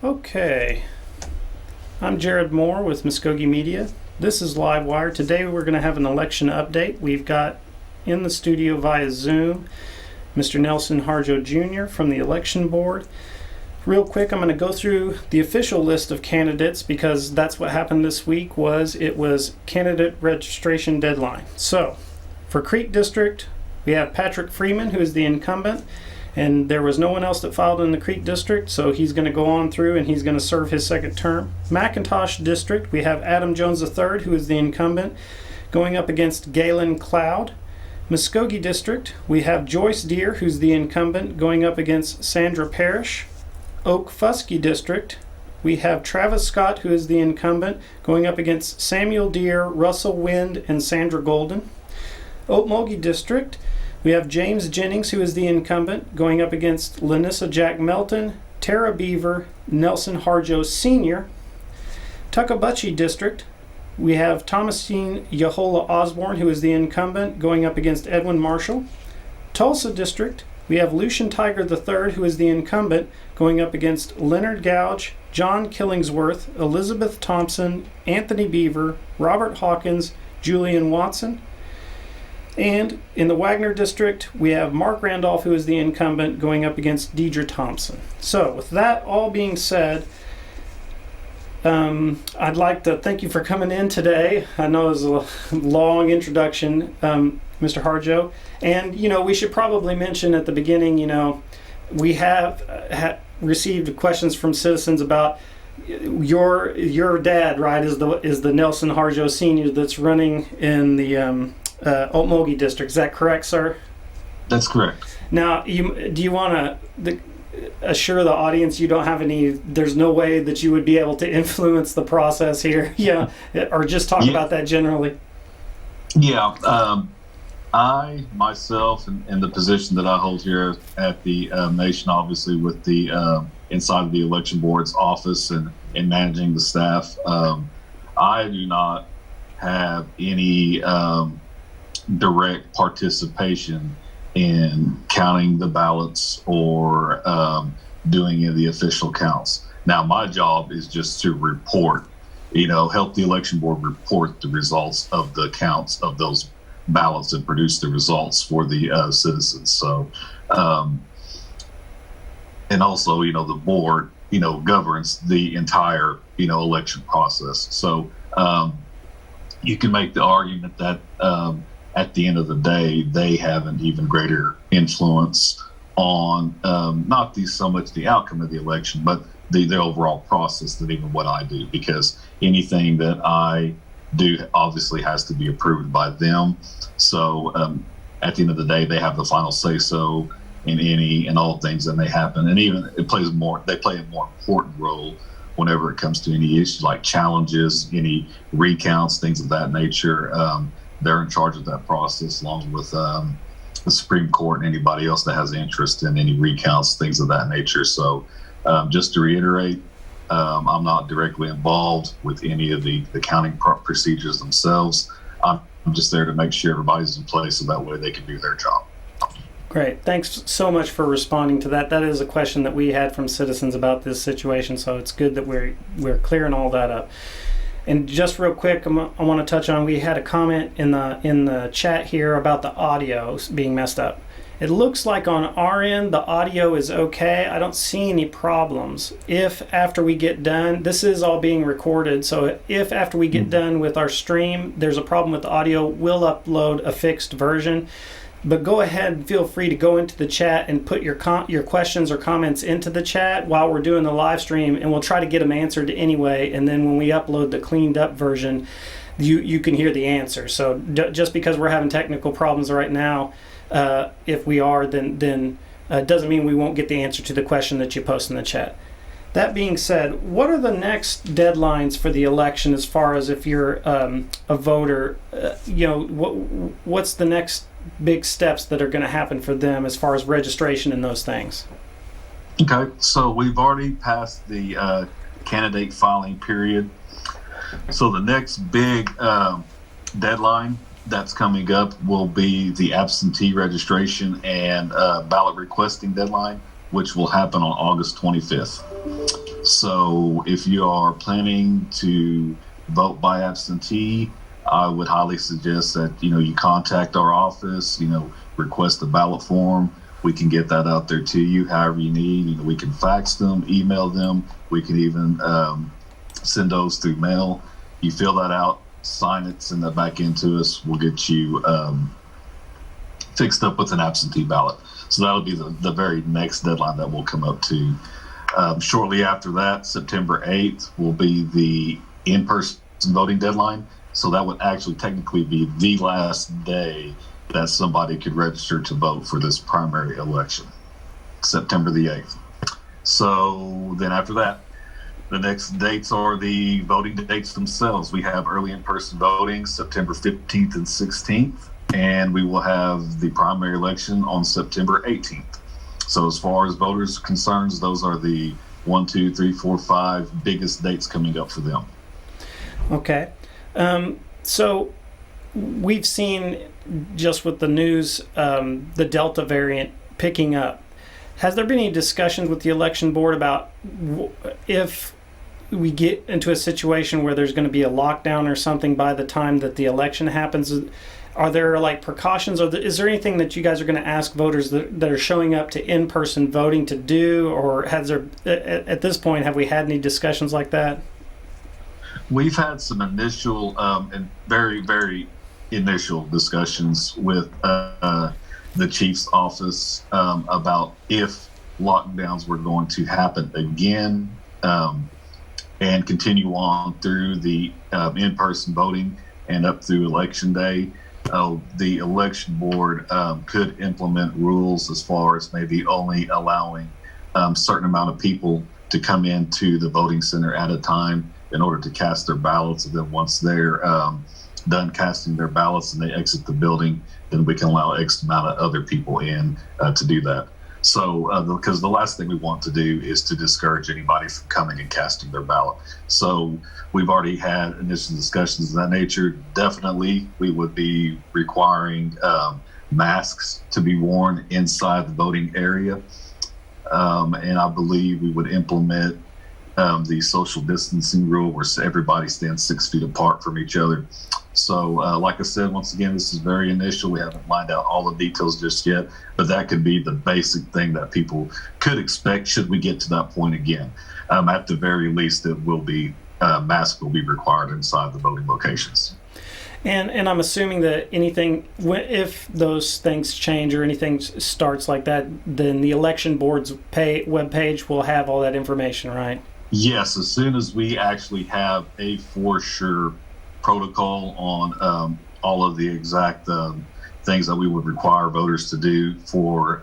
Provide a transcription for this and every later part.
Okay, I'm Jared Moore with Mvskoke Media. This is Live Wire. Today we're going to have an election update. We've got in the studio via Zoom Mr. Nelson Harjo Jr. from the election board. Real quick, I'm going to go through the official list of candidates because that's what happened this week. It was candidate registration deadline. So for Creek District, we have Patrick Freeman, who is the incumbent. And there was no one else that filed in the Creek District, so he's going to go on through and he's going to serve his second term. McIntosh District, we have Adam Jones III, who is the incumbent, going up against Galen Cloud. Mvskoke District, we have Joyce Deere, who's the incumbent, going up against Sandra Parrish. Okfuskee District, we have Travis Scott, who is the incumbent, going up against Samuel Deere, Russell Wind, and Sandra Golden. Okmulgee District, we have James Jennings, who is the incumbent, going up against Lanissa Jack Melton, Tara Beaver, Nelson Harjo Sr. Tuckabutchee District, we have Thomasine Yahola Osborne, who is the incumbent, going up against Edwin Marshall. Tulsa District, we have Lucian Tiger III, who is the incumbent, going up against Leonard Gouge, John Killingsworth, Elizabeth Thompson, Anthony Beaver, Robert Hawkins, Julian Watson. And in the Wagner District, we have Mark Randolph, who is the incumbent, going up against Deidre Thompson. So with that all being said, I'd like to thank you for coming in today. I know it was a long introduction, Mr. Harjo. And, we should probably mention at the beginning, we have received questions from citizens about your dad, right, is the Nelson Harjo Sr. that's running in the Okmulgee District. Is that correct, sir? That's correct. Now, do you want to assure the audience you don't have there's no way that you would be able to influence the process here? Yeah, or just talk about that generally? Yeah, I myself and the position that I hold here at the nation, obviously with the inside of the election board's office and managing the staff, I do not have any direct participation in counting the ballots or doing any of the official counts. Now, my job is just to report, help the election board report the results of the counts of those ballots and produce the results for the citizens. So, and also, the board, governs the entire, election process. So, you can make the argument that at the end of the day, they have an even greater influence on not so much the outcome of the election, but the overall process than even what I do, because anything that I do obviously has to be approved by them. So at the end of the day, they have the final say so in any and all things that may happen. And even they play a more important role whenever it comes to any issues like challenges, any recounts, things of that nature. They're in charge of that process, along with the Supreme Court and anybody else that has interest in any recounts, things of that nature. So just to reiterate, I'm not directly involved with any of the counting procedures themselves. I'm just there to make sure everybody's in place so that way they can do their job. Great. Thanks so much for responding to that. That is a question that we had from citizens about this situation, so it's good that we're clearing all that up. And just real quick, I want to touch on, we had a comment in the chat here about the audio being messed up. It looks like on our end, the audio is okay. I don't see any problems. If after we get done, this is all being recorded, so if after we get done with our stream, there's a problem with the audio, we'll upload a fixed version. But go ahead and feel free to go into the chat and put your questions or comments into the chat while we're doing the live stream, and we'll try to get them answered anyway. And then when we upload the cleaned up version, you can hear the answer. So just because we're having technical problems right now, if we are, then doesn't mean we won't get the answer to the question that you post in the chat. That being said, what are the next deadlines for the election as far as if you're a voter? What's the next big steps that are going to happen for them as far as registration and those things? Okay, so we've already passed the candidate filing period. So the next big deadline that's coming up will be the absentee registration and ballot requesting deadline, which will happen on August 25th. So if you are planning to vote by absentee, I would highly suggest that, you contact our office, request a ballot form. We can get that out there to you however you need. We can fax them, email them. We can even send those through mail. You fill that out, sign it, send that back into us. We'll get you fixed up with an absentee ballot. So that'll be the very next deadline that we'll come up to. Shortly after that, September 8th will be the in-person voting deadline. So that would actually technically be the last day that somebody could register to vote for this primary election, September the 8th. So then after that, the next dates are the voting dates themselves. We have early in-person voting September 15th and 16th, and we will have the primary election on September 18th. So as far as voters are concerned, those are the 1, 2, 3, 4, 5 biggest dates coming up for them. Okay. So we've seen just with the news, the Delta variant picking up. Has there been any discussions with the election board about if we get into a situation where there's going to be a lockdown or something by the time that the election happens? Are there like precautions, or is there anything that you guys are going to ask voters that are showing up to in-person voting to do, or has there, at this point, have we had any discussions like that? We've had some initial and very, very initial discussions with the chief's office about if lockdowns were going to happen again and continue on through the in-person voting and up through election day. The election board could implement rules as far as maybe only allowing a certain amount of people to come into the voting center at a time in order to cast their ballots. And then once they're done casting their ballots and they exit the building, then we can allow X amount of other people in to do that. So because the last thing we want to do is to discourage anybody from coming and casting their ballot. So we've already had initial discussions of that nature. Definitely we would be requiring masks to be worn inside the voting area. And I believe we would implement the social distancing rule where everybody stands 6 feet apart from each other. So like I said, once again, this is very initial. We haven't lined out all the details just yet, but that could be the basic thing that people could expect should we get to that point again. At the very least, it will be masks will be required inside the voting locations. And I'm assuming that anything, if those things change or anything starts like that, then the election board's webpage will have all that information, right? Yes, as soon as we actually have a for sure protocol on all of the exact things that we would require voters to do for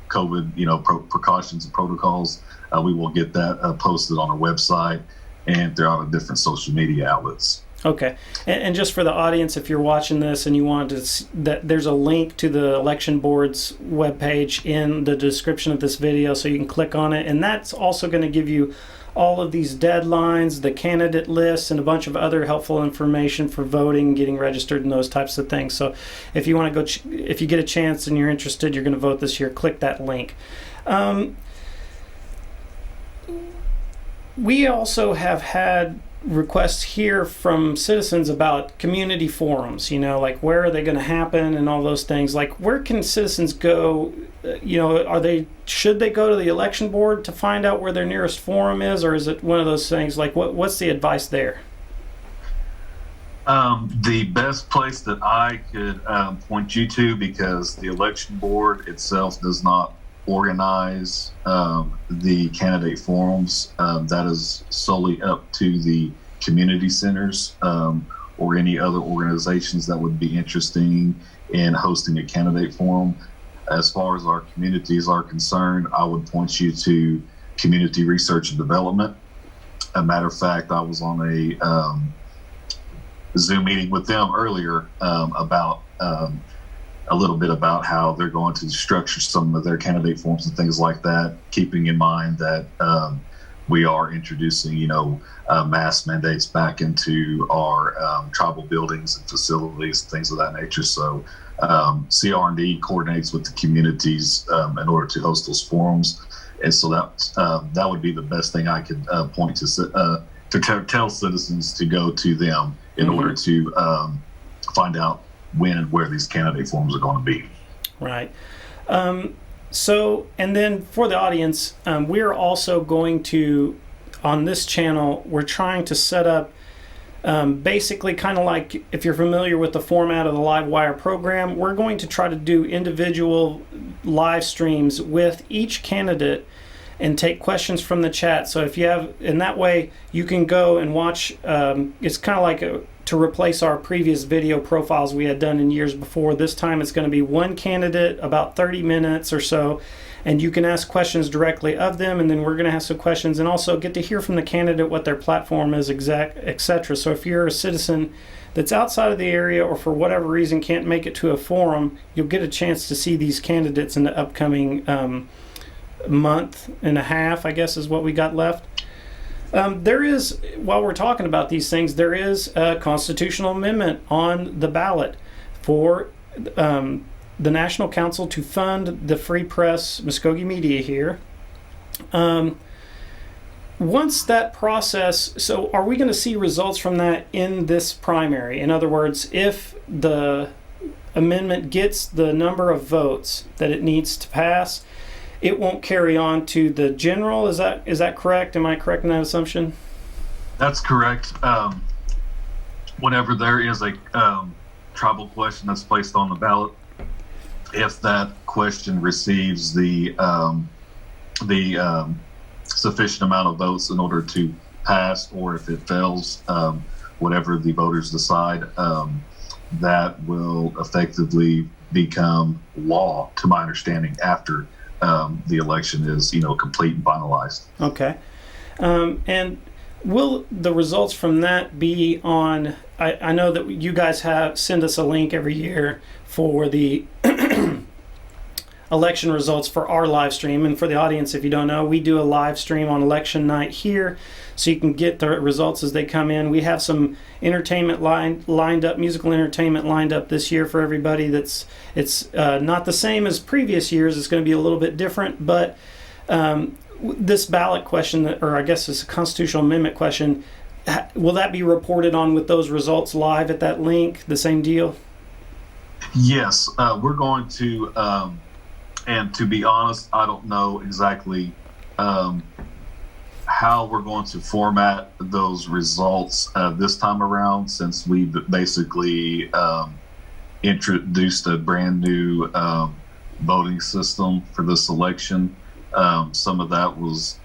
COVID, precautions and protocols, we will get that posted on our website and throughout the different social media outlets. Okay, and just for the audience, if you're watching this and you want to see that, there's a link to the election board's webpage in the description of this video, so you can click on it, and that's also going to give you all of these deadlines, the candidate lists, and a bunch of other helpful information for voting, getting registered, and those types of things. So if you want to go, if you get a chance and you're interested, you're going to vote this year, click that link. We also have had requests here from citizens about community forums, like where are they going to happen and all those things. Like, where can citizens go? Should they go to the election board to find out where their nearest forum is, or is it one of those things like what's the advice there? The best place that I could point you to, because the election board itself does not organize the candidate forums, that is solely up to the community centers or any other organizations that would be interested in hosting a candidate forum. As far as our communities are concerned, I would point you to Community Research and Development. A matter of fact, I was on a Zoom meeting with them earlier about a little bit about how they're going to structure some of their candidate forms and things like that, keeping in mind that we are introducing, mask mandates back into our tribal buildings and facilities, things of that nature. So CR&D coordinates with the communities in order to host those forums. And so that would be the best thing I could point to tell citizens to go to them in order to find out when and where these candidate forms are going to be. Right. So, and then for the audience, we're also going to, on this channel, we're trying to set up basically kind of like if you're familiar with the format of the Live Wire program, we're going to try to do individual live streams with each candidate and take questions from the chat. So if you have, and that way you can go and watch, it's kind of like to replace our previous video profiles we had done in years before. This time it's going to be one candidate, about 30 minutes or so, and you can ask questions directly of them, and then we're going to ask some questions and also get to hear from the candidate what their platform is, etc. So if you're a citizen that's outside of the area or for whatever reason can't make it to a forum, you'll get a chance to see these candidates in the upcoming month and a half, I guess is what we got left. There is, while we're talking about these things, there is a constitutional amendment on the ballot for the National Council to fund the free press, Mvskoke Media here. Once that process, so are we going to see results from that in this primary? In other words, if the amendment gets the number of votes that it needs to pass, it won't carry on to the general. Is that correct? Am I correct in that assumption? That's correct. Whenever there is a tribal question that's placed on the ballot, if that question receives the sufficient amount of votes in order to pass, or if it fails, whatever the voters decide, that will effectively become law, to my understanding, after the election is, complete and finalized. Okay. And will the results from that be on, I know that you guys send us a link every year for the election results for our live stream. And for the audience, if you don't know, we do a live stream on election night here, so you can get the results as they come in. We have some entertainment lined up, musical entertainment lined up this year for everybody. It's not the same as previous years. It's going to be a little bit different, but this ballot question, or I guess it's a constitutional amendment question, will that be reported on with those results live at that link? The same deal? Yes, we're going to, and to be honest, I don't know exactly how we're going to format those results this time around, since we've basically introduced a brand new voting system for this election. Some of that was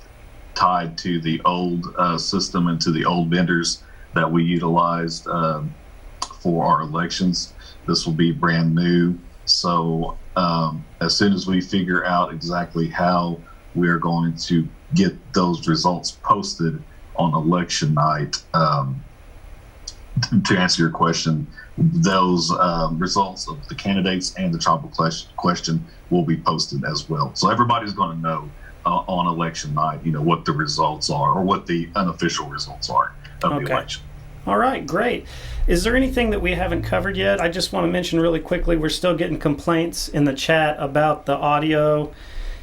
tied to the old system and to the old vendors that we utilized for our elections. This will be brand new. So as soon as we figure out exactly how we're going to get those results posted on election night, to answer your question, those results of the candidates and the tribal question will be posted as well. So everybody's going to know on election night, what the results are, or what the unofficial results are of the election. All right, great. Is there anything that we haven't covered yet? I just want to mention really quickly, we're still getting complaints in the chat about the audio.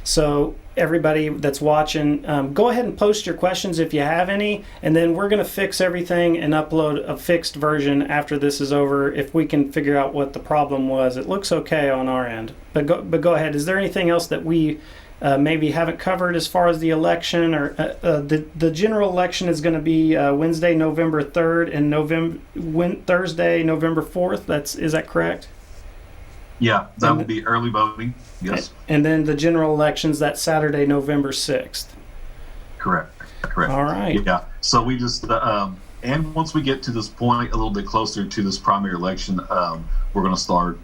So everybody that's watching, go ahead and post your questions if you have any, and then we're going to fix everything and upload a fixed version after this is over, if we can figure out what the problem was. It looks okay on our end, but go ahead. Is there anything else that we maybe haven't covered as far as the election, or the general election is going to be Wednesday, November 3rd, and Thursday, November 4th. Is that correct? Yeah, that will be early voting. Yes. And then the general elections that Saturday, November 6th. Correct. All right. Yeah. So we just and once we get to this point, a little bit closer to this primary election, we're going to start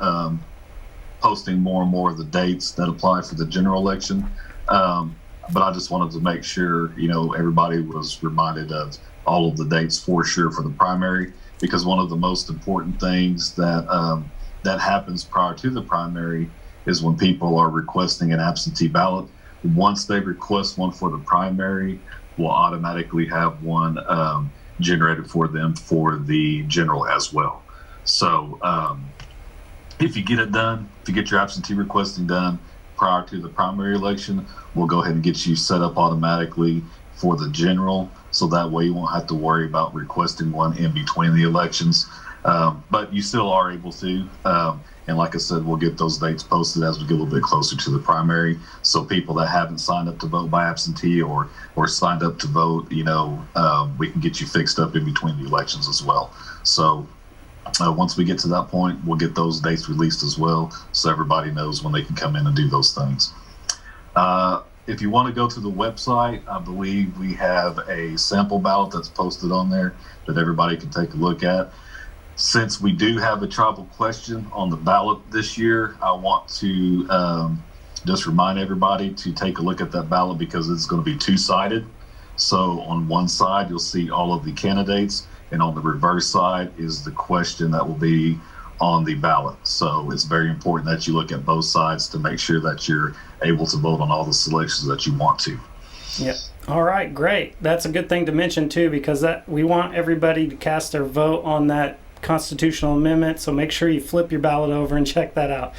posting more and more of the dates that apply for the general election. But I just wanted to make sure, everybody was reminded of all of the dates for sure for the primary, because one of the most important things that happens prior to the primary is when people are requesting an absentee ballot. Once they request one for the primary, we'll automatically have one generated for them for the general as well. So if you get it done, if you get your absentee requesting done, prior to the primary election, we'll go ahead and get you set up automatically for the general, so that way you won't have to worry about requesting one in between the elections. But you still are able to. And like I said, we'll get those dates posted as we get a little bit closer to the primary. So people that haven't signed up to vote by absentee or signed up to vote, we can get you fixed up in between the elections as well. So once we get to that point, we'll get those dates released as well, so everybody knows when they can come in and do those things. If you want to go to the website, I believe we have a sample ballot that's posted on there that everybody can take a look at. Since we do have a tribal question on the ballot this year, I want to just remind everybody to take a look at that ballot, because it's going to be two-sided. So on one side, you'll see all of the candidates, and on the reverse side is the question that will be on the ballot. So it's very important that you look at both sides to make sure that you're able to vote on all the selections that you want to. Yep. All right, great. That's a good thing to mention too, because we want everybody to cast their vote on that constitutional amendment. So make sure you flip your ballot over and check that out.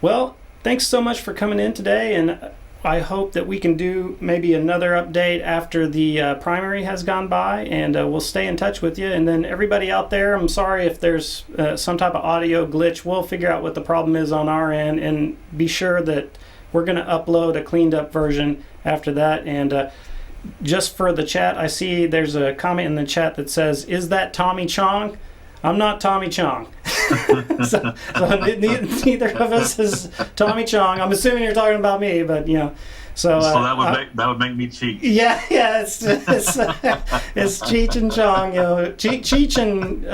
Well, thanks so much for coming in today, and I hope that we can do maybe another update after the primary has gone by, and we'll stay in touch with you. And then everybody out there, I'm sorry if there's some type of audio glitch. We'll figure out what the problem is on our end, and be sure that we're going to upload a cleaned up version after that. And just for the chat, I see there's a comment in the chat that says, "Is that Tommy Chong?" I'm not Tommy Chong. so neither of us is Tommy Chong. I'm assuming you're talking about me, but So that would make me cheat. Yeah, it's Cheech and Chong. Cheech and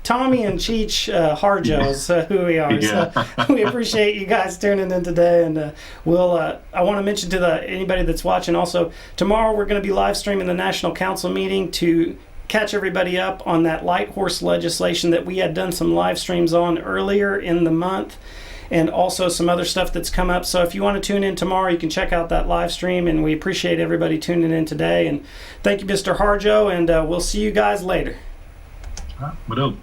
Tommy and Cheech Harjo is who we are. Yeah. So we appreciate you guys tuning in today, and I want to mention to anybody that's watching also, tomorrow we're going to be live streaming the National Council meeting to catch everybody up on that light horse legislation that we had done some live streams on earlier in the month, and also some other stuff that's come up. So if you want to tune in tomorrow, you can check out that live stream, and we appreciate everybody tuning in today. And thank you, Mr. Harjo, and we'll see you guys later. All right,